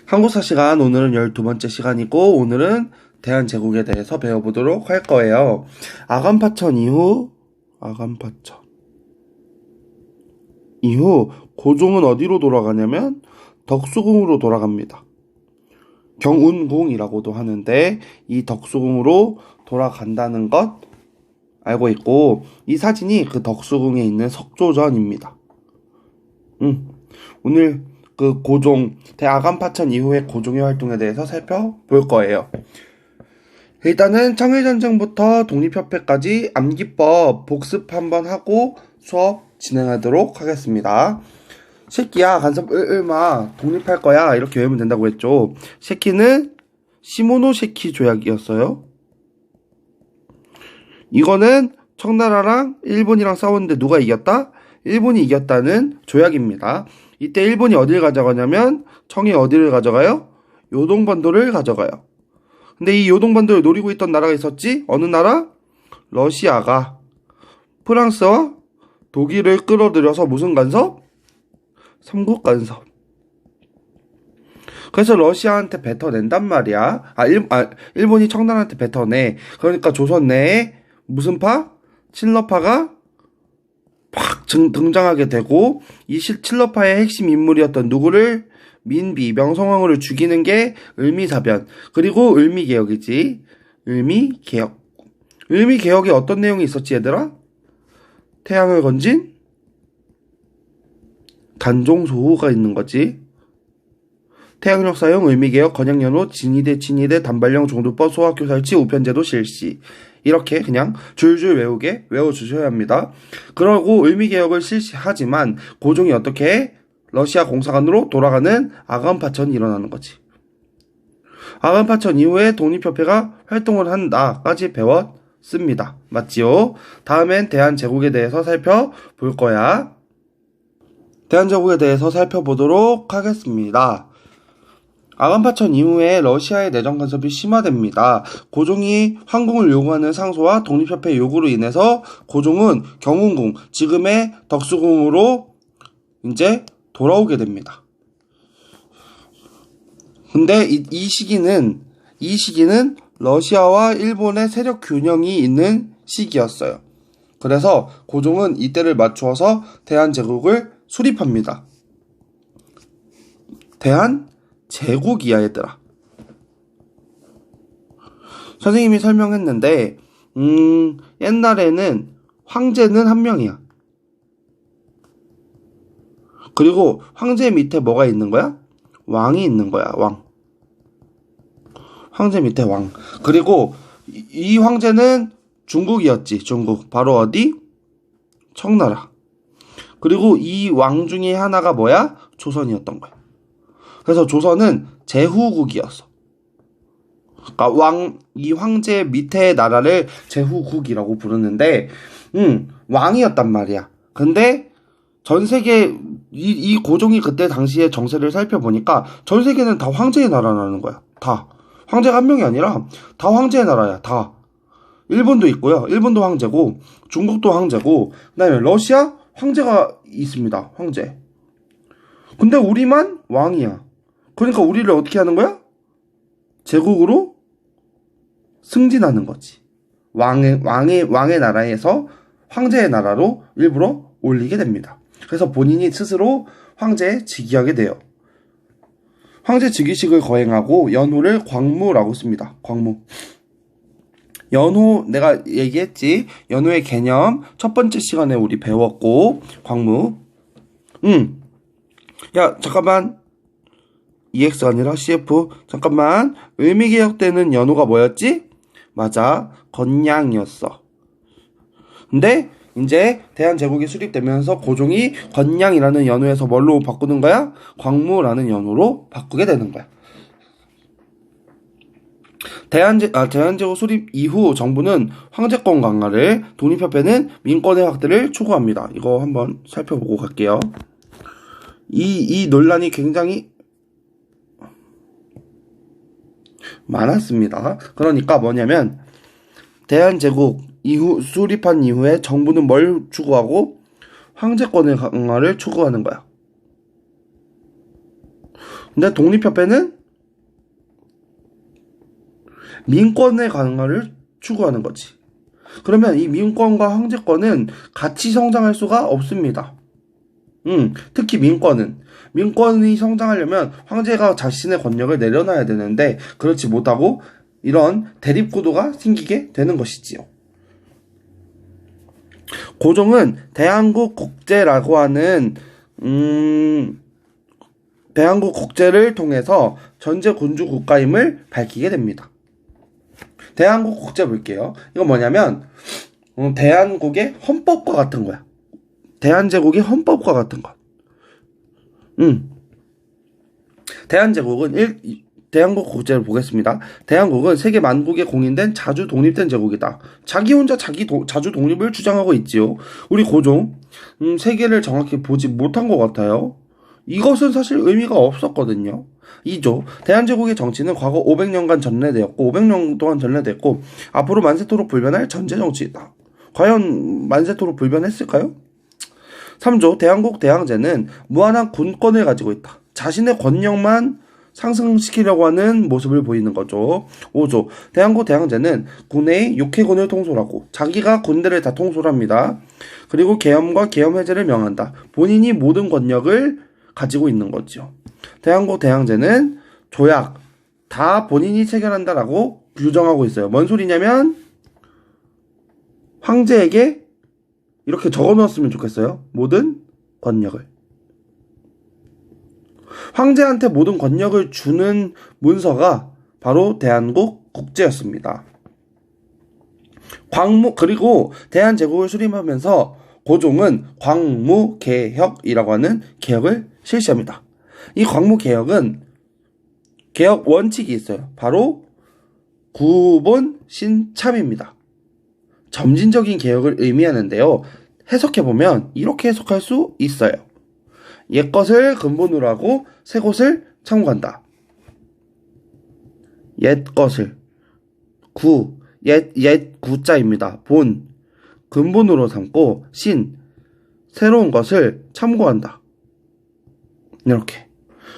한국사 시간 오늘은 12번째 시간이고 오늘은 대한제국에 대해서 배워보도록 할 거예요. 아간파천 이후 고종은 어디로 돌아가냐면 덕수궁으로 돌아갑니다. 경운궁이라고도 하는데 이 덕수궁으로 돌아간다는 것 알고 있고 이 사진이 그 덕수궁에 있는 석조전입니다. 오늘 그 고종, 대아간파천 이후의 고종의 활동에 대해서 살펴볼 거예요. 일단은 청일전쟁부터 독립협회까지 암기법 복습 한번 하고 수업 진행하도록 하겠습니다. 새끼야, 간섭, 마, 독립할 거야. 이렇게 외우면 된다고 했죠. 새끼는 시모노세키 조약이었어요. 이거는 청나라랑 일본이랑 싸웠는데 누가 이겼다? 일본이 이겼다는 조약입니다. 이때 일본이 어딜 가져가냐면 청이 어디를 가져가요? 요동반도를 가져가요. 근데 이 요동반도를 노리고 있던 나라가 있었지? 어느 나라? 러시아가 프랑스와 독일을 끌어들여서 무슨 간섭? 삼국 간섭. 그래서 러시아한테 뱉어낸단 말이야. 일본이 청나라한테 뱉어내. 그러니까 조선 내에 무슨 파? 친러파가 팍 등장하게 되고 이 친러파의 핵심 인물이었던 누구를? 민비, 명성황후를 죽이는 게 을미사변. 그리고 을미개혁이지. 을미개혁. 을미개혁에 어떤 내용이 있었지 얘들아? 태양을 건진 단종소후가 있는 거지. 태양력 사용, 을미개혁, 건양연호, 진위대, 친위대, 단발령, 종두법, 소학교 설치, 우편제도 실시. 이렇게 그냥 줄줄 외워주셔야 합니다. 그러고 을미개혁을 실시하지만 고종이 어떻게 해? 러시아 공사관으로 돌아가는 아간파천이 일어나는 거지. 아간파천 이후에 독립협회가 활동을 한다까지 배웠습니다. 맞지요? 다음엔 대한제국에 대해서 살펴볼 거야. 대한제국에 대해서 살펴보도록 하겠습니다. 아간파천 이후에 러시아의 내정 간섭이 심화됩니다. 고종이 황궁을 요구하는 상소와 독립협회 요구로 인해서 고종은 경운궁, 지금의 덕수궁으로 이제 돌아오게 됩니다. 근데 이 시기는 러시아와 일본의 세력 균형이 있는 시기였어요. 그래서 고종은 이때를 맞추어서 대한제국을 수립합니다. 대한제국이야 얘들아. 선생님이 설명했는데 옛날에는 황제는 한 명이야. 그리고 황제 밑에 뭐가 있는 거야? 왕이 있는 거야. 왕. 황제 밑에 왕. 그리고 이 황제는 중국이었지. 중국. 바로 어디? 청나라. 그리고 이 왕 중에 하나가 뭐야? 조선이었던 거야. 그래서 조선은 제후국이었어. 그러니까 이 황제 밑에 나라를 제후국이라고 부르는데 왕이었단 말이야. 근데 전 세계 이 고종이 그때 당시에 정세를 살펴보니까 전 세계는 다 황제의 나라라는 거야. 다. 황제가 한 명이 아니라 다 황제의 나라야. 다. 일본도 있고요. 일본도 황제고 중국도 황제고 그다음에 러시아 황제가 있습니다. 황제. 근데 우리만 왕이야. 그러니까 우리를 어떻게 하는 거야? 제국으로 승진하는 거지. 왕의 나라에서 황제의 나라로 일부러 올리게 됩니다. 그래서 본인이 스스로 황제에 즉위하게 돼요. 황제 즉위식을 거행하고 연호를 광무라고 씁니다. 광무. 연호 내가 얘기했지. 연호의 개념 첫 번째 시간에 우리 배웠고 광무. 야 잠깐만. EX가 아니라 CF. 잠깐만. 을미개혁 때는 연호가 뭐였지? 맞아. 건양이었어. 근데 이제 대한제국이 수립되면서 고종이 건양이라는 연호에서 뭘로 바꾸는 거야? 광무라는 연호로 바꾸게 되는 거야. 대한제국 수립 이후 정부는 황제권 강화를, 독립협회는 민권의 확대를 추구합니다. 이거 한번 살펴보고 갈게요. 이 논란이 굉장히 많았습니다. 그러니까 뭐냐면 대한제국 수립한 이후에 정부는 뭘 추구하고? 황제권의 강화를 추구하는 거야. 근데 독립협회는 민권의 강화를 추구하는 거지. 그러면 이 민권과 황제권은 같이 성장할 수가 없습니다. 특히 민권이 성장하려면 황제가 자신의 권력을 내려놔야 되는데 그렇지 못하고 이런 대립구도가 생기게 되는 것이지요. 고종은 대한국 국제라고 하는 대한국 국제를 통해서 전제 군주 국가임을 밝히게 됩니다. 대한국 국제 볼게요. 이건 뭐냐면 대한국의 헌법과 같은 거야. 대한제국의 헌법과 같은 것. 대한국 국제를 보겠습니다. 대한국은 세계 만국에 공인된 자주 독립된 제국이다. 자기 혼자 자주 독립을 주장하고 있지요. 우리 고종 세계를 정확히 보지 못한 것 같아요. 이것은 사실 의미가 없었거든요. 2조 대한제국의 정치는 과거 500년간 전래되었고 500년 동안 전래됐고 앞으로 만세토록 불변할 전제정치이다. 과연 만세토록 불변했을까요? 3조 대한국 대항제는 무한한 군권을 가지고 있다. 자신의 권력만 상승시키려고 하는 모습을 보이는 거죠. 5조 대한국 대항제는 국내의 6회군을 통솔하고 자기가 군대를 다 통솔합니다. 그리고 계엄과 계엄 해제를 명한다. 본인이 모든 권력을 가지고 있는 거죠. 대한국 대항제는 조약 다 본인이 체결한다라고 규정하고 있어요. 뭔 소리냐면 황제에게 이렇게 적어놓았으면 좋겠어요. 모든 권력을. 황제한테 모든 권력을 주는 문서가 바로 대한국 국제였습니다. 그리고 대한제국을 수립하면서 고종은 광무개혁이라고 하는 개혁을 실시합니다. 이 광무개혁은 개혁 원칙이 있어요. 바로 구본신참입니다. 점진적인 개혁을 의미하는데요. 해석해보면 이렇게 해석할 수 있어요. 옛것을 근본으로 하고 새것을 참고한다. 옛것을 옛 구자입니다. 본 근본으로 삼고 새로운 것을 참고한다. 이렇게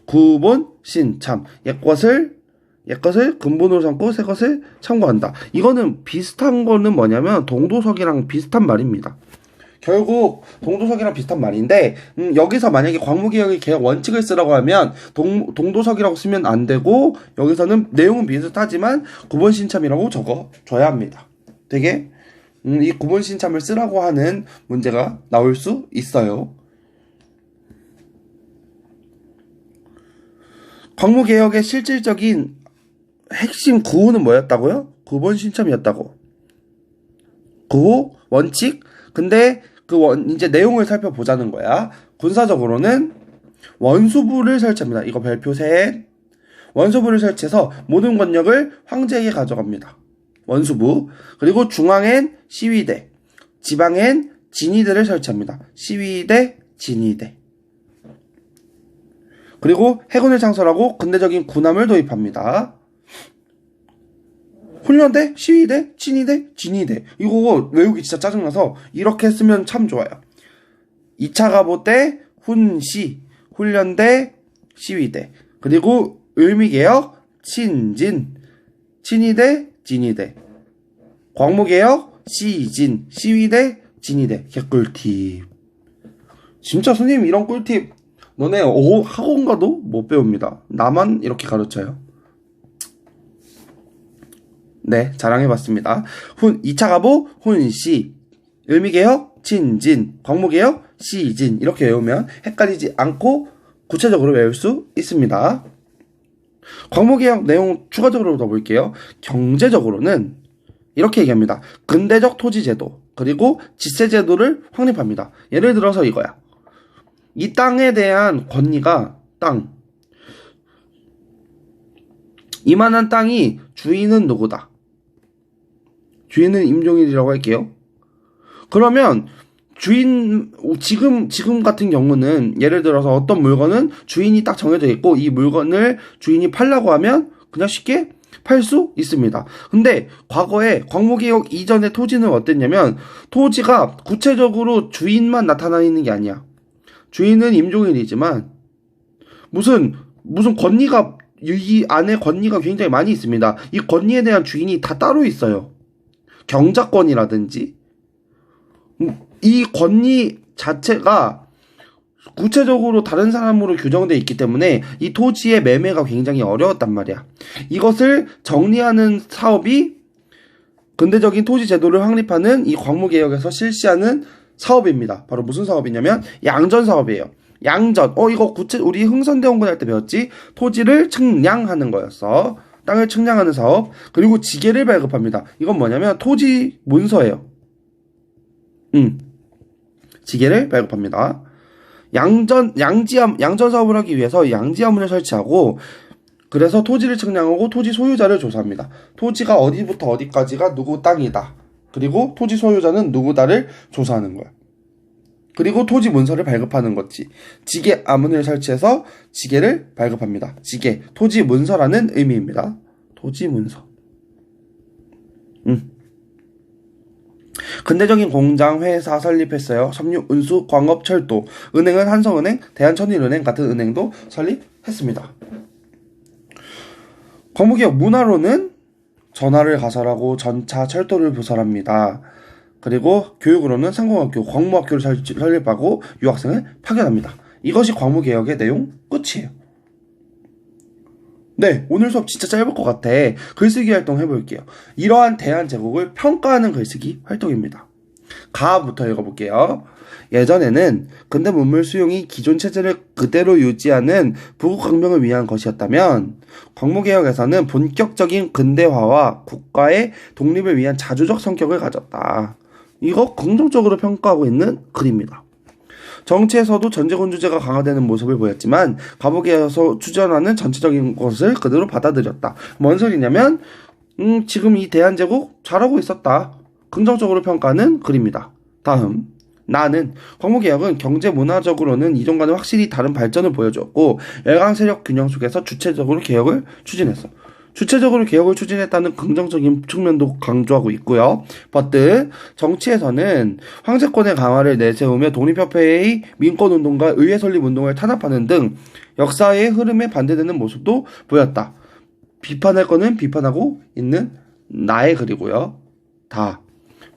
구본 신참 옛것을 근본으로 삼고 새것을 참고한다. 이거는 비슷한 거는 뭐냐면 동도석이랑 비슷한 말입니다. 결국 동도석이랑 비슷한 말인데 여기서 만약에 광무개혁의 개혁 원칙을 쓰라고 하면 동도석이라고 쓰면 안 되고 여기서는 내용은 비슷하지만 구본신참이라고 적어줘야 합니다. 되게 이 구본신참을 쓰라고 하는 문제가 나올 수 있어요. 광무개혁의 실질적인 핵심 구호는 뭐였다고요? 구본신참이었다고. 구호, 원칙. 근데 이제 내용을 살펴보자는 거야. 군사적으로는 원수부를 설치합니다. 이거 별표 셋. 원수부를 설치해서 모든 권력을 황제에게 가져갑니다. 원수부. 그리고 중앙엔 시위대, 지방엔 진위대를 설치합니다. 시위대, 진위대. 그리고 해군을 창설하고 근대적인 군함을 도입합니다. 훈련대, 시위대, 친위대, 진위대. 이거 외우기 진짜 짜증나서 이렇게 쓰면 참 좋아요. 2차 갑오 때 훈시, 훈련대, 시위대. 그리고 을미개혁, 친진, 친위대, 진위대. 광무개혁, 시진, 시위대, 진위대. 개꿀팁. 진짜 선생님 이런 꿀팁 너네 학원 가도 못 배웁니다. 나만 이렇게 가르쳐요. 네, 자랑해봤습니다. 2차 갑오, 훈시, 을미개혁, 친진, 광무개혁, 시진. 이렇게 외우면 헷갈리지 않고 구체적으로 외울 수 있습니다. 광무개혁 내용 추가적으로 더 볼게요. 경제적으로는 이렇게 얘기합니다. 근대적 토지제도, 그리고 지세제도를 확립합니다. 예를 들어서 이거야. 이 땅에 대한 권리가 이만한 땅이 주인은 누구다. 주인은 임종일이라고 할게요. 그러면 지금 같은 경우는 예를 들어서 어떤 물건은 주인이 딱 정해져 있고 이 물건을 주인이 팔라고 하면 그냥 쉽게 팔 수 있습니다. 근데 과거에 광무개혁 이전의 토지는 어땠냐면 토지가 구체적으로 주인만 나타나 있는 게 아니야. 주인은 임종일이지만 무슨 권리가 이 안에 권리가 굉장히 많이 있습니다. 이 권리에 대한 주인이 다 따로 있어요. 경작권이라든지 이 권리 자체가 구체적으로 다른 사람으로 규정되어 있기 때문에 이 토지의 매매가 굉장히 어려웠단 말이야. 이것을 정리하는 사업이 근대적인 토지 제도를 확립하는 이 광무개혁에서 실시하는 사업입니다. 바로 무슨 사업이냐면 양전 사업이에요. 양전. 이거 우리 흥선대원군 할 때 배웠지? 토지를 측량하는 거였어. 땅을 측량하는 사업. 그리고 지게를 발급합니다. 이건 뭐냐면 토지 문서예요. 지게를 발급합니다. 양전 사업을 하기 위해서 양지화문을 설치하고, 그래서 토지를 측량하고 토지 소유자를 조사합니다. 토지가 어디부터 어디까지가 누구 땅이다. 그리고 토지 소유자는 누구다를 조사하는 거야. 그리고 토지 문서를 발급하는 거지. 지게 아문을 설치해서 지게를 발급합니다. 지게, 토지 문서라는 의미입니다. 토지 문서. 근대적인 공장, 회사 설립했어요. 섬유, 운수, 광업, 철도. 은행은 한성은행, 대한천일은행 같은 은행도 설립했습니다. 광무개혁 문화로는 전화를 가설하고 전차, 철도를 부설합니다. 그리고 교육으로는 상공학교, 광무학교를 설립하고 유학생을 파견합니다. 이것이 광무개혁의 내용 끝이에요. 네, 오늘 수업 진짜 짧을 것 같아. 글쓰기 활동 해볼게요. 이러한 대한제국을 평가하는 글쓰기 활동입니다. 가부터 읽어볼게요. 예전에는 근대 문물 수용이 기존 체제를 그대로 유지하는 부국강명을 위한 것이었다면 광무개혁에서는 본격적인 근대화와 국가의 독립을 위한 자주적 성격을 가졌다. 이거 긍정적으로 평가하고 있는 글입니다. 정치에서도 전제군주제가 강화되는 모습을 보였지만 가부개혁에서 추진하는 전체적인 것을 그대로 받아들였다. 뭔 소리냐면 지금 이 대한제국 잘하고 있었다. 긍정적으로 평가하는 글입니다. 다음, 나는 광무개혁은 경제문화적으로는 이전과는 확실히 다른 발전을 보여주었고 열강세력 균형 속에서 주체적으로 개혁을 추진했어. 주체적으로 개혁을 추진했다는 긍정적인 측면도 강조하고 있고요. 버트, 정치에서는 황제권의 강화를 내세우며 독립협회의 민권운동과 의회 설립운동을 탄압하는 등 역사의 흐름에 반대되는 모습도 보였다. 비판할 거는 비판하고 있는 나의 글이고요. 다.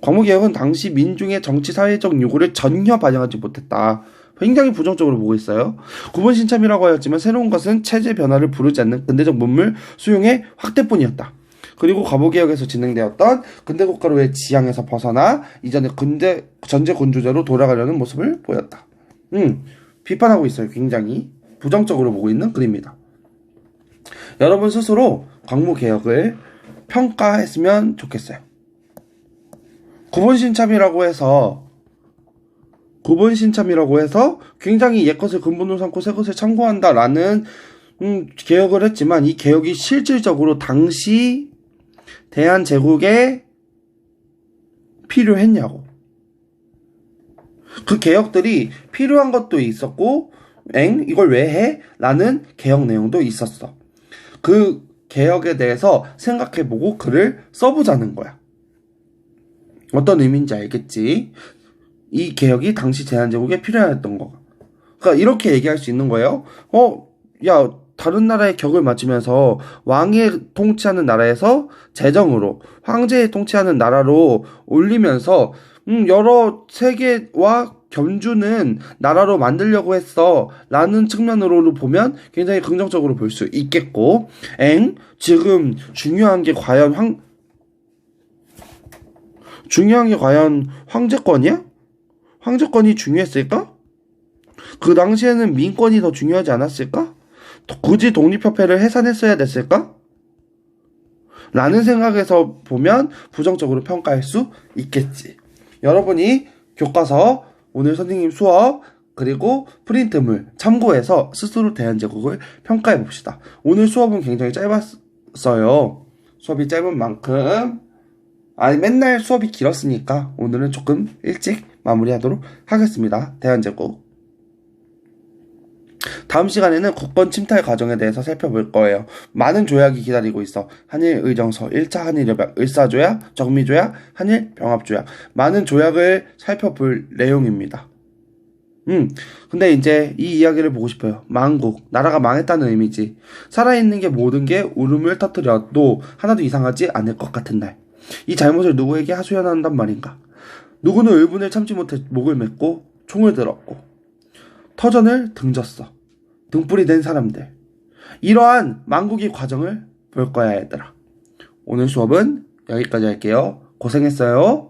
광무개혁은 당시 민중의 정치 사회적 요구를 전혀 반영하지 못했다. 굉장히 부정적으로 보고 있어요. 구본신참이라고 하였지만 새로운 것은 체제 변화를 부르지 않는 근대적 문물 수용의 확대뿐이었다. 그리고 가부개혁에서 진행되었던 근대국가로의 지향에서 벗어나 이전의 전제군주제로 돌아가려는 모습을 보였다. 비판하고 있어요. 굉장히 부정적으로 보고 있는 글입니다. 여러분 스스로 광무개혁을 평가했으면 좋겠어요. 구본신참이라고 해서 굉장히 옛것을 근본으로 삼고 새것을 참고한다라는 개혁을 했지만 이 개혁이 실질적으로 당시 대한제국에 필요했냐고. 그 개혁들이 필요한 것도 있었고 이걸 왜 해? 라는 개혁 내용도 있었어. 그 개혁에 대해서 생각해보고 글을 써보자는 거야. 어떤 의미인지 알겠지? 이 개혁이 당시 대한제국에 필요했던 거. 그러니까 이렇게 얘기할 수 있는 거예요. 야, 다른 나라의 격을 맞추면서 왕이 통치하는 나라에서 재정으로 황제의 통치하는 나라로 올리면서 여러 세계와 견주는 나라로 만들려고 했어 라는 측면으로 보면 굉장히 긍정적으로 볼 수 있겠고, 지금 중요한 게 과연 황제권이야? 황제권이 중요했을까? 그 당시에는 민권이 더 중요하지 않았을까? 굳이 독립협회를 해산했어야 됐을까? 라는 생각에서 보면 부정적으로 평가할 수 있겠지. 여러분이 교과서, 오늘 선생님 수업, 그리고 프린트물 참고해서 스스로 대한제국을 평가해 봅시다. 오늘 수업은 굉장히 짧았어요. 수업이 짧은 만큼 맨날 수업이 길었으니까 오늘은 조금 일찍 마무리하도록 하겠습니다. 대한제국. 다음 시간에는 국권 침탈 과정에 대해서 살펴볼 거예요. 많은 조약이 기다리고 있어. 한일의정서, 1차 한일협약, 을사조약, 정미조약, 한일병합조약. 많은 조약을 살펴볼 내용입니다. 근데 이제 이 이야기를 보고 싶어요. 망국, 나라가 망했다는 의미지. 살아있는 게 모든 게 울음을 터뜨려도 하나도 이상하지 않을 것 같은 날. 이 잘못을 누구에게 하소연한단 말인가? 누구는 의분을 참지 못해 목을 맸고 총을 들었고 터전을 등졌어. 등불이 된 사람들. 이러한 망국의 과정을 볼 거야, 얘들아. 오늘 수업은 여기까지 할게요. 고생했어요.